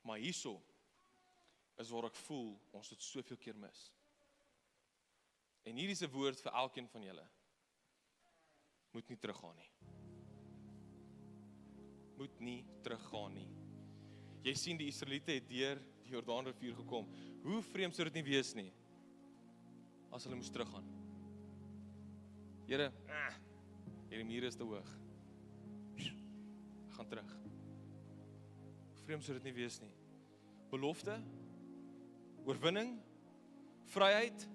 Maar hierso is waar ek voel, ons het soveel keer mis. En hier is 'n woord vir elkeen van julle. Moet nie teruggaan nie. Moet nie teruggaan nie. Jy sien die Israeliete het deur die Jordaanrivier gekom. Hoe vreemd sou dit nie wees nie, as hulle moes teruggaan. Here, hierdie mure is te hoog. Gaan terug. Vreemd sou dit nie wees nie. Belofte, oorwinning, vryheid,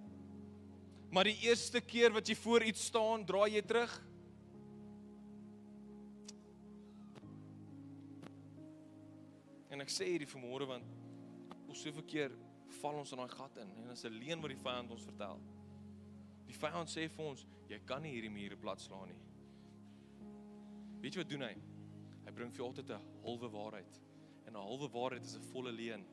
maar die eerste keer wat jy voor iets staan, draai jy terug. En ek sê hierdie vanmôre want ons soveel keer val ons in daai gat in en dit is 'n leuen wat die vyand ons vertel. Die vyand sê vir ons, jy kan nie hierdie mure platslaan nie. Weet jy wat doen hy? Hy bring vir jou altyd 'n halwe waarheid. En 'n halwe waarheid is 'n volle leuen.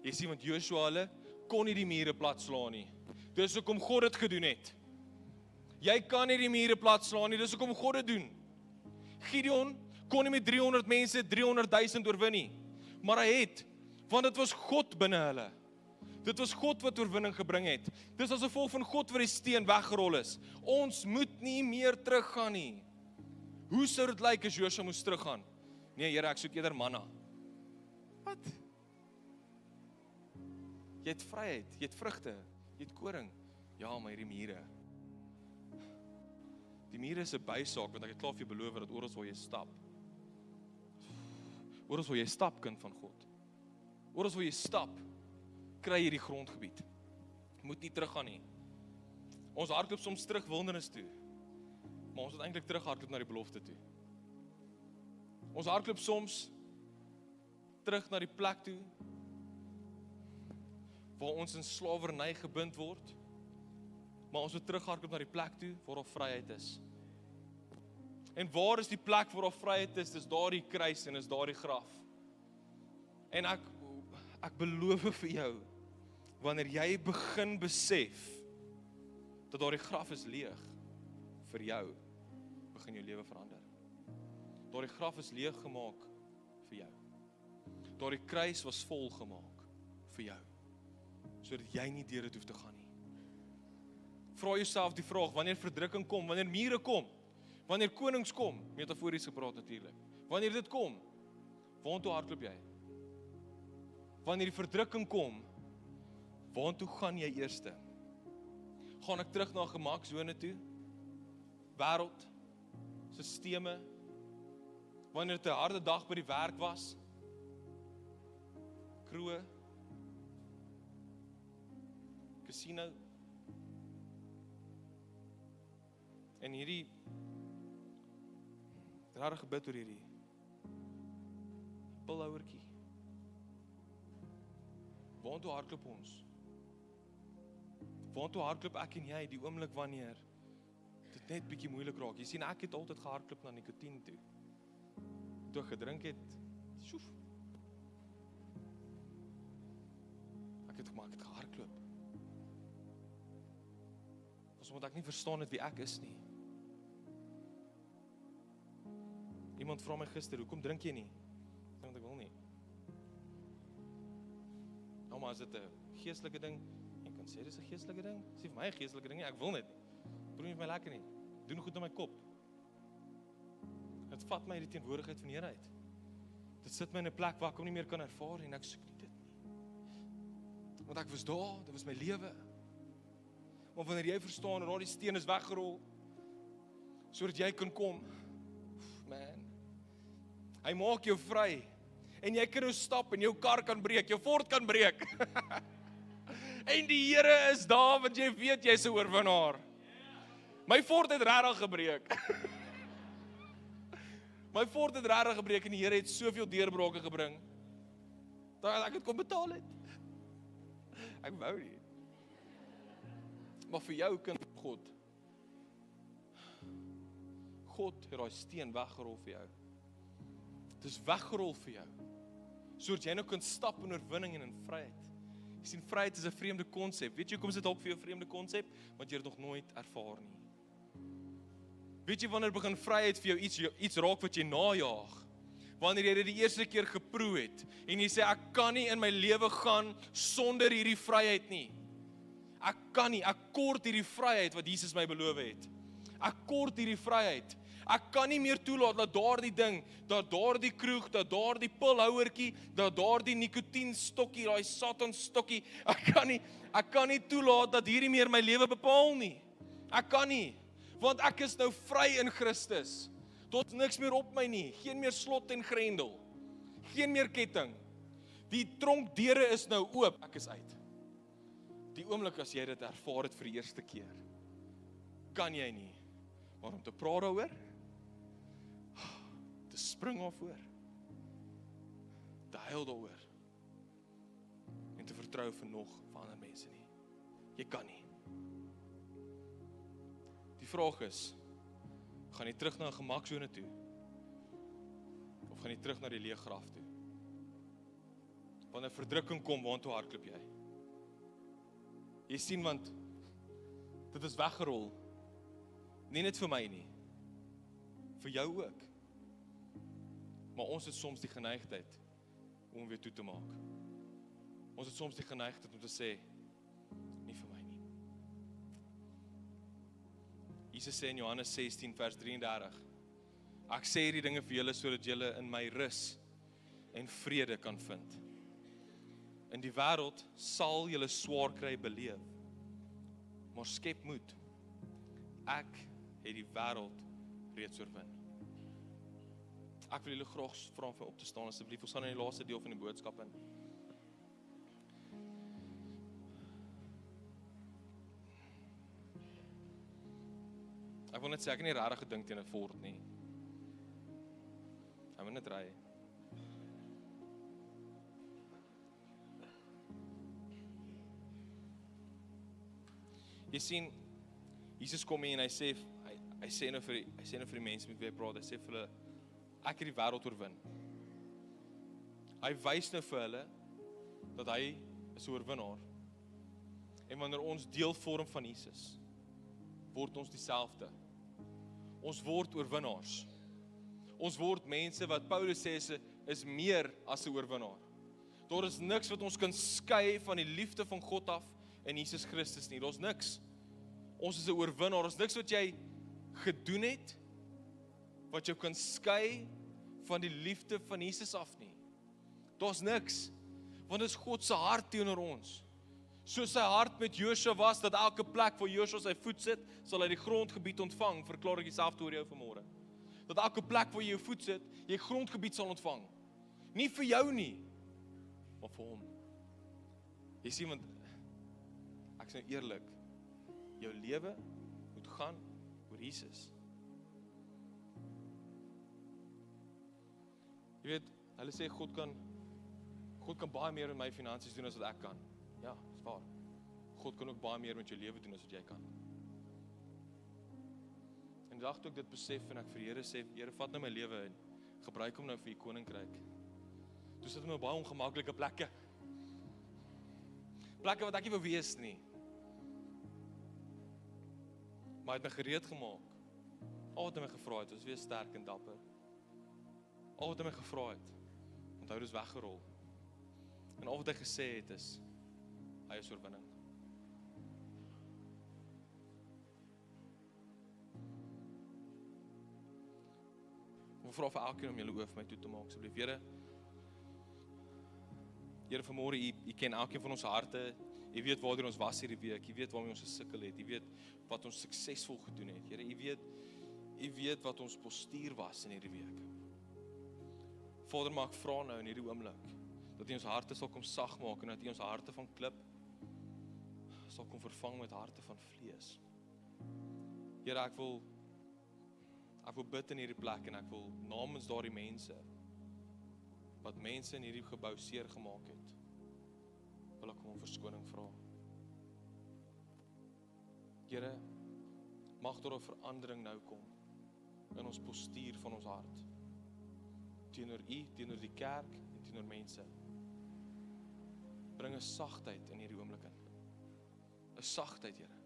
Jy sien, want Joshua hulle kon nie die mure platslaan nie. Dis hoekom God dit gedoen het. Jy kan nie die mure platslaan nie, dis hoekom God dit doen. Gideon kon nie met 300 mense 300,000 oorwin nie. Maar hy het, want dit was God binne hulle. Dit was God wat oorwinning gebring het. Dis as gevolg van God wat die steen weggerol is. Ons moet nie meer teruggaan nie. Hoe sou dit lyk as Joshua moes teruggaan? Nee, Here, ek soek eerder manna. Wat? Jy het vryheid, jy het vrugte, jy het koring. Ja, maar hierdie mure. Die mure is 'n bysaak, want ek het klaar vir jou beloof dat oral waar jy stap. Oral waar jy stap, kind van God. Oral waar jy stap, kry jy die grondgebied. Moet nie teruggaan nie. Ons hardloop soms terug wildernis toe, maar ons moet eintlik terughardloop na die belofte toe. Ons hardloop soms terug na die plek toe waar ons in slawerny gebind word, maar ons moet terughardloop na die plek toe waar daar vryheid is. En waar is die plek waar daar vryheid is? Dis daardie kruis en is daardie graf. En ek beloof vir jou, wanneer jy begin besef dat daardie graf is leeg vir jou, begin jou lewe verander. Daardie graf is leeg gemaak vir jou. Daardie kruis was vol gemaak vir jou, sodat jy nie deur dit hoef te gaan nie. Vra jouself die vraag, wanneer verdrukking kom, wanneer mure kom, wanneer konings kom, metafories gepraat natuurlik, wanneer dit kom, waartoe hardloop jy? Wanneer die verdrukking kom, waartoe gaan jy eerste? Gaan ek terug na 'n gemaksone toe? Wêreld, sisteme, wanneer dit 'n harde dag by die werk was, kroe, casino. En hierdie rare gebed oor hierdie pilhouertjie. Waartoe hardloop ons? Waartoe hardloop ek en jy die oomblik wanneer dit net bietjie moeilik raak? Jy sien, ek het altyd gehardloop na nikotien toe. Toe ek gedrink het, sjoef. Ek het gehardloop. Ons moet ek nie verstaan het wie ek is nie. Iemand vra my gister, hoekom drink jy nie? Want ek wil nie. Nou maar is dit 'n geestelike ding? Ek kan sê dis 'n geestelike ding. Dis nie vir my 'n geestelike ding nie, ek wil net nie. Probeer nie vir my lekker nie. Doen goed in my kop. Dit vat my die teenwoordigheid van die Here uit. Dit sit my in 'n plek waar ek hom nie meer kan ervaar en ek soek nie dit nie. Want ek was daar, dit was my lewe. Maar wanneer jy verstaan, raai die steen is weggerol, sodat jy kan kom. Man. Hy maak jou vry. En jy kan nou stap en jou kar kan breek, jou Ford kan breek. En die Here is daar, want jy weet jy's 'n oorwinnaar. My Ford het regtig gebreek. My Ford het regtig gebreek en die Here het soveel deurbrake gebring, dat ek het kon betaal het. Ek wou nie. Maar vir jou kind God het daai steen weggerol vir jou. Dit is weggerol vir jou, sodat jy nou kan stap in oorwinning en in vryheid. Jy sien, vryheid is 'n vreemde konsep. Weet jy hoekom is dit dalk vir jou 'n vreemde konsep? Want jy het dit nog nooit ervaar nie. Weet jy wanneer begin vryheid vir jou iets raak wat jy najaag? Wanneer jy dit die eerste keer geproe het en jy sê ek kan nie in my lewe gaan sonder hierdie vryheid nie. Ek kan nie, ek kort hierdie vryheid wat Jesus my beloof het. Ek kort hierdie vryheid. Ek kan nie meer toelaat dat daardie ding, dat daardie kroeg, dat daardie pilhouertjie, dat daardie nikotienstokkie, daai satanstokkie, ek kan nie toelaat dat hierdie meer my lewe bepaal nie. Ek kan nie, want ek is nou vry in Christus. Tot niks meer op my nie, geen meer slot en grendel, geen meer ketting. Die tronkdeure is nou oop, ek is uit. Die oomblik as jy dit ervaar het vir die eerste keer, kan jy nie, maar om te praat daaroor, te spring oor, te huil daaroor, en te vertrou vir nog van ander mense nie. Jy kan nie. Die vraag is, gaan jy terug na 'n gemaksone toe? Of gaan jy terug na die leë graf toe? Wanneer verdrukking kom, waartoe hardloop jy? Jy sien, want dit is weggerol. Nie net vir my nie, vir jou ook. Maar ons het soms die geneigtheid om weer toe te maak. Ons het soms die geneigtheid om te sê, nie vir my nie. Jesus sê in Johannes 16 vers 33, ek sê hierdie dinge vir julle sodat julle in my rus en vrede kan vind. In die wêreld sal julle swaar kry beleef, maar skep moed. Ek het die wêreld reeds oorwin. Ek wil julle graag vra om op te staan asseblief. Ons gaan in die laaste deel van die boodskap in. Ek wil net sê, ek het nie regtig gedink teen 'n Ford nie. Ek wil net ry. Jy sien, Jesus kom hier en hy sê nou vir die mense met wie hy praat, hy sê vir hulle, ek het die wêreld oorwin. Hy wys nou vir hulle, dat hy is 'n oorwinnaar. En wanneer ons deel vorm van Jesus, word ons dieselfde. Ons word oorwinnaars. Ons word mense wat Paulus sê is meer as 'n oorwinnaar. Daar is niks wat ons kan skei van die liefde van God af in Jesus Christus nie. Daar's niks. Ons is 'n oorwinnaar. Daar's niks wat jy gedoen het wat jou kan skei van die liefde van Jesus af nie. Daar's niks. Want dit is God se hart teenoor ons. Soos sy hart met Joshua was, dat elke plek waar Joshua sy voet sit, sal hy die grondgebied ontvang, verklaar ek dieselfde oor jou vanmôre. Dat elke plek waar jy jou voet sit, jy grondgebied sal ontvang. Nie vir jou nie, maar vir hom. Jy sien, want ek ek is nou eerlik, jou lewe moet gaan oor Jesus. Jy weet, hulle sê God kan baie meer met my finansies doen as wat ek kan. Ja, dis waar. God kan ook baie meer met jou lewe doen as wat jy kan. En die dag toe ek dit besef en ek vir die Here sê, Here, vat nou my lewe en gebruik hom nou vir die koninkryk. Toe sit ek op baie ongemaklike plekke. Plekke wat ek nie wou wees nie. Maar hy het my gereed gemaak. Al wat hy my gevra het, was wees sterk en dapper. Al wat hy my gevra het, onthou dis weggerol. En al wat hy gesê het is, hy is oorwinning. Ek vra vir elkeen om julle oë vir my toe te maak, asseblief. Here, vanmôre, U ken elkeen van ons harte. U weet waar ons was hierdie week. U weet waarmee ons gesukkel het. U weet wat ons suksesvol gedoen het. Here, U weet wat ons postuur was in hierdie week. Vader, maar ek vra nou in hierdie oomblik dat U ons harte sal kom sag maak en dat U ons harte van klip sal kom vervang met harte van vlees. Here, ek wil bid in hierdie plek en ek wil namens daardie mense wat mense in hierdie gebou seer gemaak het, wil ek om verskoning vra. Here, mag daar 'n verandering nou kom in ons postuur van ons hart. Teenoor U, teenoor die kerk en teenoor mense. Bring 'n sagtheid in hierdie oomblik in. 'n Sagtheid, Here.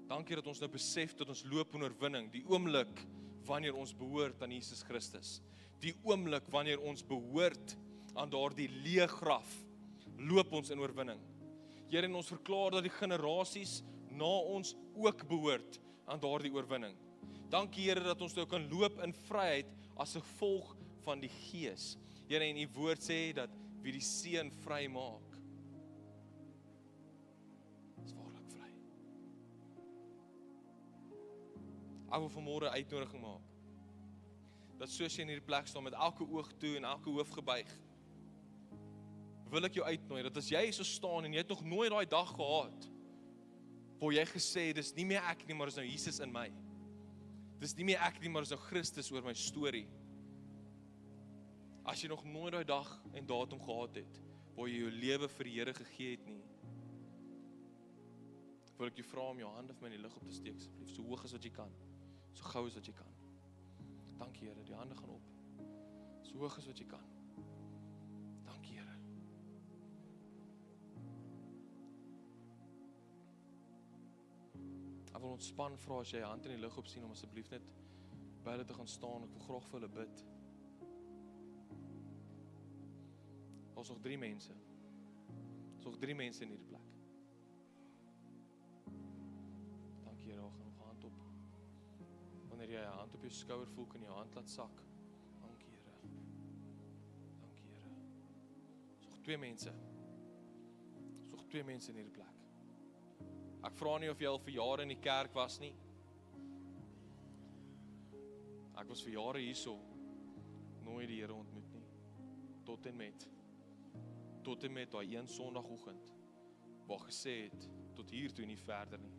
Dankie dat ons nou besef dat ons loop in oorwinning, die oomblik wanneer ons behoort aan Jesus Christus. Die oomblik wanneer ons behoort aan daardie leë graf, loop ons in oorwinning. Here, en ons verklaar dat die generasies na ons ook behoort aan daardie oorwinning. Dankie, Here, dat ons nou kan loop in vryheid as gevolg van die Gees. Here, en U woord sê dat wie die Seun vry maak, is waarlik vry. Ek wil vanmôre 'n uitnodiging maak, dat soos jy in hierdie plek staan met elke oog toe en elke hoof gebuig, wil ek jou uitnooi, dat as jy so staan en jy het nog nooit daai dag gehad, waar jy gesê, dis nie meer ek nie, maar is nou Jesus in my. Dis nie meer ek nie, maar is nou Christus oor my storie. As jy nog nooit daai dag en datum gehad het, waar jy jou lewe vir die Here gegee het nie, wil ek jou vra om jou hande vir my in die lug op te steek, asseblief, so hoog as wat jy kan, so gou as wat jy kan. Dankie, Here, die hande gaan op, so hoog as wat jy kan. Dankie, Here. Ek wil ontspan vra as jy jou hand in die lug op sien, om asseblief net by hulle te gaan staan. Ek wil graag vir hulle bid. Ons nog 3 mense. Ons nog 3 mense in hierdie plek. Dankie, Here, gaan nog hand op. Wanneer jy 'n hand op jou skouer voel, kan jy jou hand laat sak. Dankie, Here. Dankie, Here. Ons nog 2 mense. Ons nog 2 mense in hierdie plek. Ek vra nie of jy al vir jare in die kerk was nie. Ek was vir jare hierso, nooit die Here ontmoet nie. Tot en met daai een Sondagoggend, waar gesê het, tot hier toe nie verder nie.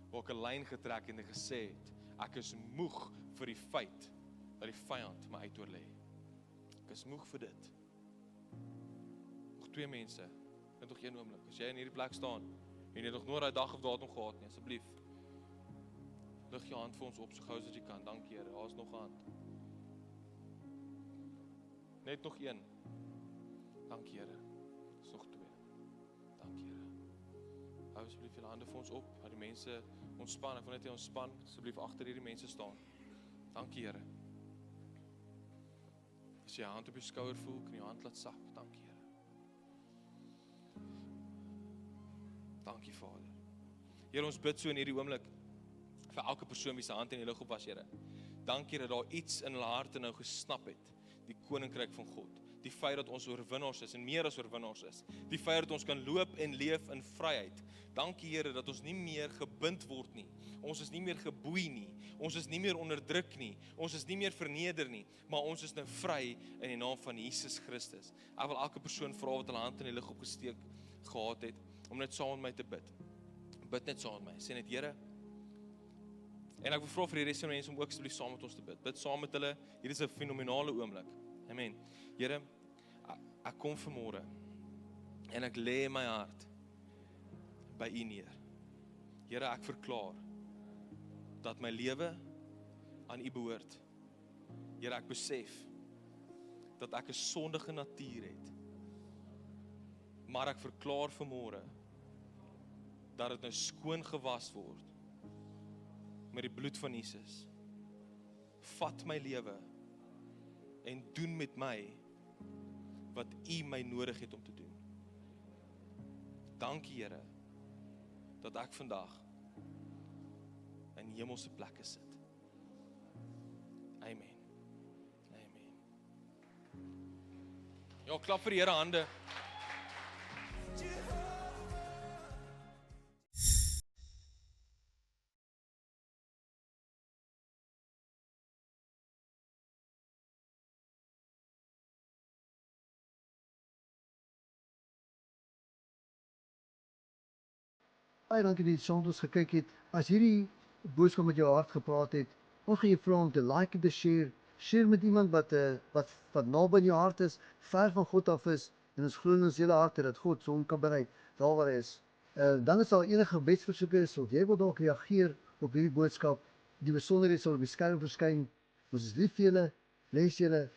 Waar ek 'n lyn getrek en gesê het, ek is moeg vir die feit dat die vyand my uitoorlê. Ek is moeg vir dit. Nog 2 mense, net nog 1 oomblik. As jy in hierdie plek staan, en jy het nog nooit daai dag of datum gehad nie, asseblief, lig jou hand vir ons op, so gou as wat jy kan. Dankie, Here, daar is nog 'n hand. Net nog 1. Dankie, Here. Dis nog 2. Dankie, Here. Hou asseblief julle hande vir ons op, dat die mense ontspan. Ek wil net jy ontspan, asseblief agter hierdie mense staan. Dankie, Here. As jy 'n hand op jou skouer voel, kan jy jou hand laat sak. Dankie, Here. Dankie, Vader. Here, ons bid so in hierdie oomblik vir elke persoon wie se hand in die lug op was, Here. Dankie dat daar iets in hulle harte nou gesnap het, die koninkryk van God. Die feit dat ons oorwinnaars is en meer as oorwinnaars is. Die feit dat ons kan loop en leef in vryheid. Dankie, Here, dat ons nie meer gebind word nie. Ons is nie meer geboei nie. Ons is nie meer onderdruk nie. Ons is nie meer verneder nie, maar ons is nou vry in die naam van Jesus Christus. Ek wil elke persoon vra wat hulle hand in die lug opgesteek gehad het, om net saam met my te bid. Bid net saam met my. Sê net, Here, en ek wil vra vir die res van die mense om ook asseblief saam met ons te bid. Bid saam met hulle. Hier is 'n fenominale oomblik. Amen. Here, ek kom vanmôre en ek lê my hart by U neer. Here, ek verklaar dat my lewe aan U behoort. Here, ek besef dat ek 'n sondige natuur het. Maar ek verklaar vanmôre dat dit nou skoon gewas word met die bloed van Jesus. Vat my lewe en doen met my wat U my nodig het om te doen. Dankie, Here, dat ek vandag in hemelse plekke sit. Amen. Amen. Ja, klap vir die Here hande. Baie dankie dat jy saam met ons gekyk het. As hierdie boodskap met jou hart gepraat het, ons gaan jou vra om te like en te share. Share met iemand wat naby in jou hart is, ver van God af is, en ons glo in ons hele harte dat God hom kan bereik daar waar hy is. Dan is daar enige gebedsversoeke is, of jy wil dalk reageer op hierdie boodskap, die besonderhede sal op die skerm verskyn. Ons is lief vir julle, bless julle.